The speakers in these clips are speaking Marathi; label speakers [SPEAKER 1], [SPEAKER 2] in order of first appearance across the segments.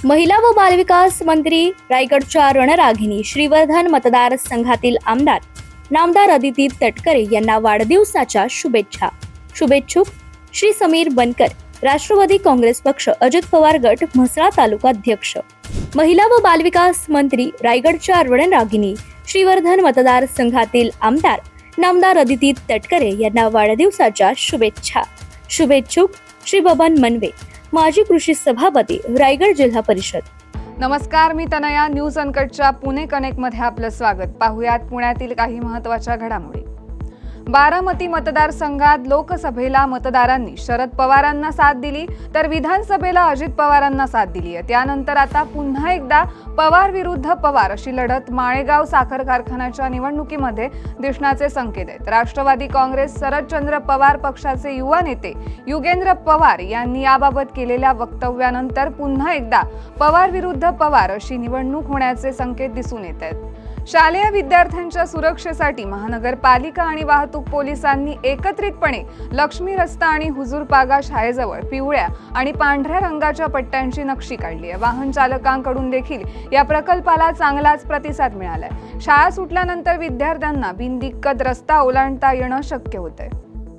[SPEAKER 1] महिला व बालविकास मंत्री रायगडच्या रणरागिणी श्रीवर्धन मतदारसंघातील आमदार नामदार अदिती तटकरे यांना वाढदिवसाच्या शुभेच्छा। शुभेच्छुक श्री समीर बनकर, राष्ट्रवादी काँग्रेस पक्ष, अजित पवार गट, म्हसळा तालुका अध्यक्ष। महिला व बालविकास मंत्री रायगडच्या रणरागिणी श्रीवर्धन मतदारसंघातील आमदार नामदार अदिती तटकरे यांना वाढदिवसाच्या शुभेच्छा। शुभेच्छुक श्री बबन मनवे, माजी कृषी सभापती, रायगड जिल्हा परिषद।
[SPEAKER 2] नमस्कार, मी तनया। न्यूज अनकटच्या पुणे कनेक्ट मध्ये आपलं स्वागत। पाहुयात पुण्यातील काही महत्त्वाच्या घडामोडी। बारामती मतदारसंघात लोकसभेला मतदारांनी शरद पवारांना साथ दिली, तर विधानसभेला अजित पवारांना साथ दिली आहे। त्यानंतर आता पुन्हा एकदा पवार विरुद्ध पवार अशी लढत माळेगाव साखर कारखान्याच्या निवडणुकीमध्ये दिसण्याचे संकेत आहेत। राष्ट्रवादी काँग्रेस शरदचंद्र पवार पक्षाचे युवा नेते युगेंद्र पवार यांनी याबाबत केलेल्या वक्तव्यानंतर पुन्हा एकदा पवार विरुद्ध पवार अशी निवडणूक होण्याचे संकेत दिसून येत आहेत। शालेय विद्यार्थ्यांच्या सुरक्षेसाठी महानगरपालिका आणि वाहतूक पोलिसांनी एकत्रितपणे लक्ष्मी रस्ता आणि हुजूर पागा शाळेजवळ पिवळ्या आणि पांढऱ्या रंगाच्या पट्ट्यांची नक्षी काढली आहे। वाहन चालकांकडून देखील या प्रकल्पाला चांगलाच प्रतिसाद मिळालाय। शाळा सुटल्यानंतर विद्यार्थ्यांना बिनदिक्कत रस्ता ओलांडता येणं शक्य होतंय।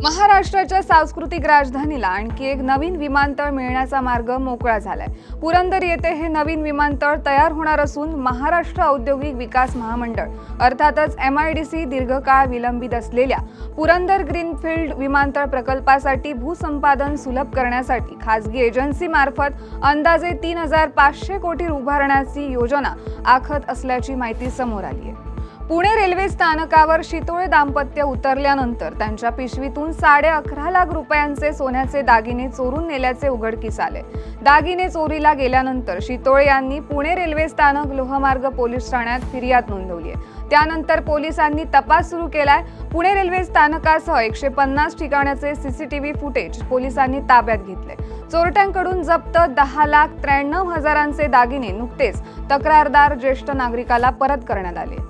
[SPEAKER 2] महाराष्ट्राच्या सांस्कृतिक राजधानीला आणखी एक नवीन विमानतळ मिळण्याचा मार्ग मोकळा झालाय। पुरंदर येथे हे नवीन विमानतळ तयार होणार असून महाराष्ट्र औद्योगिक विकास महामंडळ अर्थातच MIDC दीर्घकाळ विलंबित असलेल्या पुरंदर ग्रीनफील्ड विमानतळ प्रकल्पासाठी भूसंपादन सुलभ करण्यासाठी खासगी एजन्सी मार्फत अंदाजे 3500 कोटी उभारण्याची योजना आखत असल्याची माहिती समोर आली आहे। पुणे रेल्वे स्थानकावर शितोळे दाम्पत्य उतरल्यानंतर त्यांच्या पिशवीतून 11.5 लाख रुपयांचे सोन्याचे दागिने चोरून नेल्याचे उघडकीस आले। दागिने चोरीला गेल्यानंतर शितोळे यांनी पुणे रेल्वे स्थानक लोहमार्ग पोलीस ठाण्यात फिर्याद नोंदवली आहे। त्यानंतर पोलिसांनी तपास सुरू केलाय। पुणे रेल्वे स्थानकासह 150 ठिकाणाचे CCTV फुटेज पोलिसांनी ताब्यात घेतले। चोरट्यांकडून जप्त 10,93,000चे दागिने नुकतेच तक्रारदार ज्येष्ठ नागरिकाला परत करण्यात आले।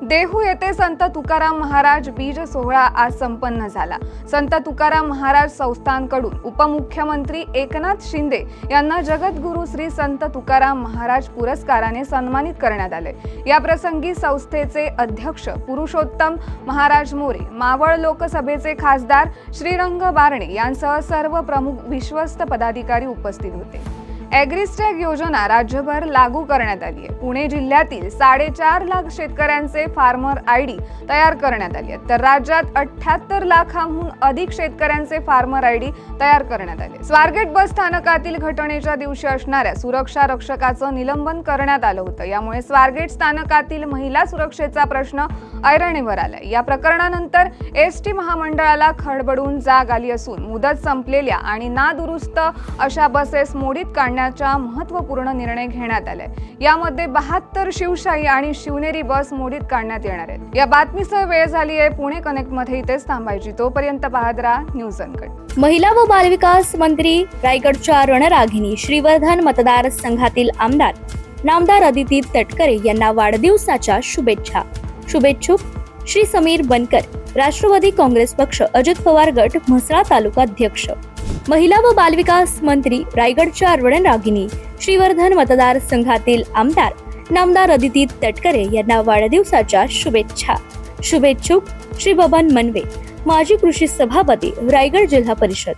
[SPEAKER 2] देहू येथे संत तुकाराम महाराज बीज सोहळा आज संपन्न झाला। संत तुकाराम महाराज संस्थानकडून उपमुख्यमंत्री एकनाथ शिंदे यांना जगद्गुरू श्री संत तुकाराम महाराज पुरस्काराने सन्मानित करण्यात आले। या प्रसंगी संस्थेचे अध्यक्ष पुरुषोत्तम महाराज मोरे, मावळ लोकसभेचे खासदार श्रीरंग बारणे यांसह सर्व प्रमुख विश्वस्त पदाधिकारी उपस्थित होते। ॲग्रिस्टॅग योजना राज्यभर लागू करण्यात आली आहे। पुणे जिल्ह्यातील 4.5 लाख शेतकऱ्यांचे फार्मर ID तयार करण्यात आले आहेत, तर राज्यात 78 लाखांहून अधिक शेतकऱ्यांचे फार्मर ID तयार करण्यात आले। स्वारगेट बस स्थानकातील घटनेच्या दिवशी असणाऱ्या सुरक्षा रक्षकाचं निलंबन करण्यात आलं होतं। यामुळे स्वारगेट स्थानकातील महिला सुरक्षेचा प्रश्न ऐरणीवर आलाय। या प्रकरणानंतर ST महामंडळाला खडबडून जाग आली असून मुदत संपलेल्या आणि नादुरुस्त अशा बसेस मोडीत काढण्याचा महत्त्वपूर्ण निर्णय घेण्यात आलाय। यामध्ये 72 शिवशाही आणि शिवनेरी बस मोडीत काढण्यात येणार आहेत। या बातमीसह वेळ झाली आहे पुणे कनेक्ट मध्ये इथेच थांबायची। तोपर्यंत पाहत राहा न्यूज अनकट।
[SPEAKER 1] महिला व बालविकास मंत्री रायगडच्या रणरागिणी श्रीवर्धन मतदारसंघातील आमदार नामदार अदिती तटकरे यांना वाढदिवसाच्या शुभेच्छा। शुभेच्छुक श्री समीर बनकर, राष्ट्रवादी काँग्रेस पक्ष, अजित पवार गट, म्हसळा तालुका अध्यक्ष। महिला व बालविकास मंत्री रायगडच्या रणरागिणी श्रीवर्धन मतदारसंघातील आमदार नामदार अदिती तटकरे यांना वाढदिवसाच्या शुभेच्छा। शुभेच्छुक श्री बबन मनवे, माजी कृषी सभापती, रायगड जिल्हा परिषद।